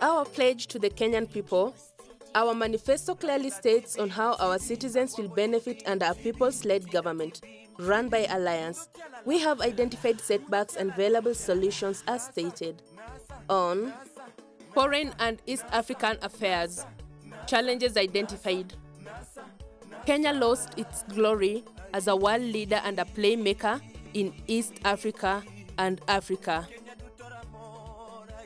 Our pledge to the Kenyan people. Our manifesto clearly states on how our citizens will benefit under a people's-led government, run by Alliance. We have identified setbacks and available solutions as stated. On Foreign and East African Affairs, challenges identified. Kenya lost its glory as a world leader and a playmaker in East Africa and Africa.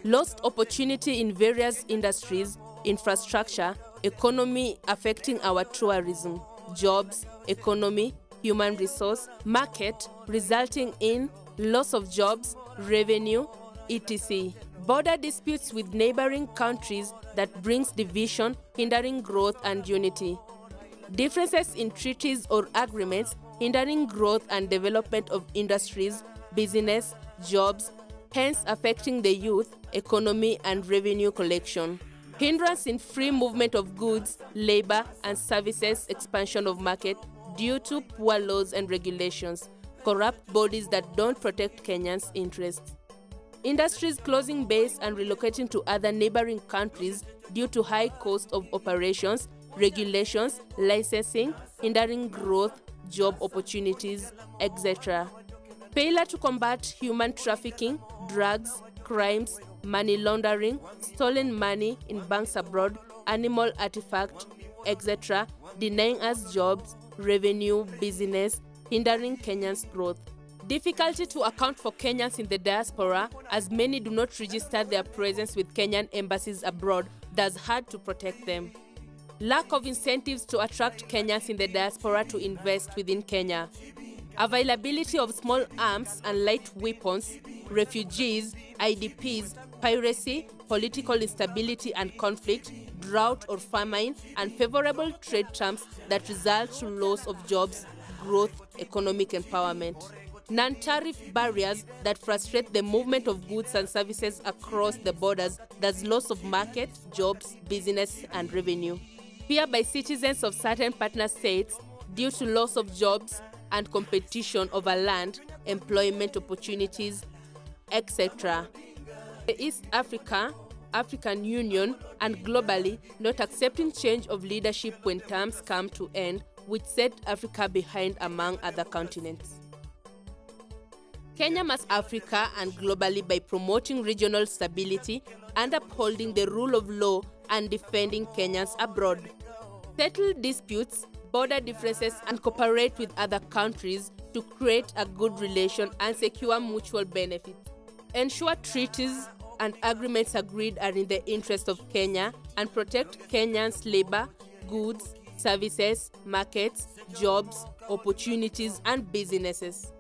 Lost opportunity in various industries, infrastructure, economy affecting our tourism, jobs, economy, human resource, market, resulting in loss of jobs, revenue, etc. Border disputes with neighboring countries that brings division, hindering growth and unity. Differences in treaties or agreements hindering growth and development of industries, business, jobs, hence affecting the youth, economy and revenue collection. Hindrance in free movement of goods, labor and services, expansion of market due to poor laws and regulations, corrupt bodies that don't protect Kenyans' interests. Industries closing base and relocating to other neighboring countries due to high cost of operations, regulations, licensing, hindering growth, job opportunities, etc. Failure to combat human trafficking, drugs, crimes, money laundering, stolen money in banks abroad, animal artifact, etc., denying us jobs, revenue, business, hindering Kenyans' growth. Difficulty to account for Kenyans in the diaspora, as many do not register their presence with Kenyan embassies abroad, thus hard to protect them. Lack of incentives to attract Kenyans in the diaspora to invest within Kenya. Availability of small arms and light weapons, refugees, IDPs, piracy, political instability and conflict, drought or famine, and favorable trade terms that result to loss of jobs, growth, economic empowerment. Non-tariff barriers that frustrate the movement of goods and services across the borders, thus loss of market, jobs, business, and revenue. Fear by citizens of certain partner states due to loss of jobs and competition over land, employment opportunities, etc. The East Africa, African Union, and globally not accepting change of leadership when terms come to end, which set Africa behind among other continents. Kenya must Africa and globally by promoting regional stability and upholding the rule of law and defending Kenyans abroad. Settle disputes, border differences, and cooperate with other countries to create a good relation and secure mutual benefits. Ensure treaties and agreements agreed are in the interest of Kenya and protect Kenyans' labor, goods, services, markets, jobs, opportunities, and businesses.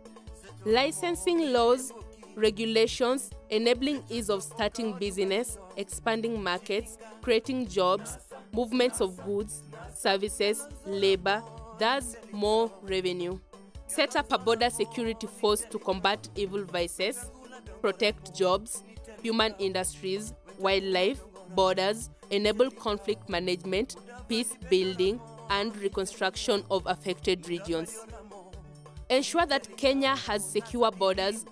Licensing laws, regulations, enabling ease of starting business, expanding markets, creating jobs, movements of goods, services, labor, thus more revenue. Set up a border security force to combat evil vices, protect jobs, human industries, wildlife, borders, enable conflict management, peace building, and reconstruction of affected regions. Ensure that Kenya has secure borders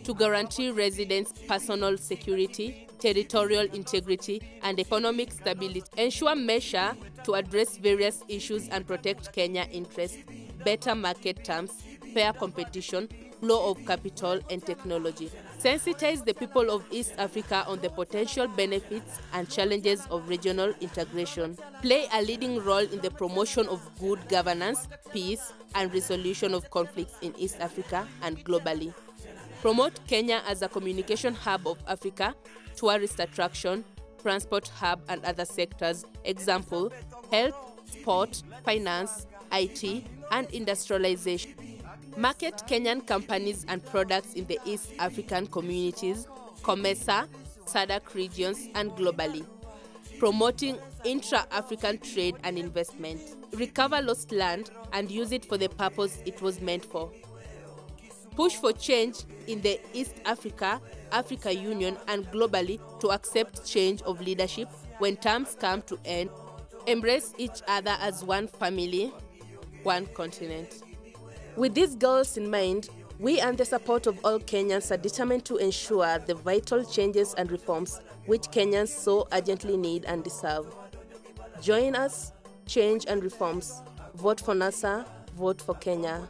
to guarantee residents' personal security, territorial integrity, and economic stability. Ensure measures to address various issues and protect Kenya interests, better market terms, fair competition, flow of capital and technology. Sensitize the people of East Africa on the potential benefits and challenges of regional integration. Play a leading role in the promotion of good governance, peace, and resolution of conflicts in East Africa and globally. Promote Kenya as a communication hub of Africa, tourist attraction, transport hub, and other sectors. Example, health, sport, finance, IT, and industrialization. Market Kenyan companies and products in the East African communities, COMESA, SADC regions, and globally. Promoting intra-African trade and investment. Recover lost land and use it for the purpose it was meant for. Push for change in the East Africa, Africa Union, and globally to accept change of leadership when terms come to end. Embrace each other as one family, one continent. With these goals in mind, We and the support of all Kenyans are determined to ensure the vital changes and reforms which Kenyans so urgently need and deserve. Join us, change and reforms. Vote for NASA, vote for Kenya.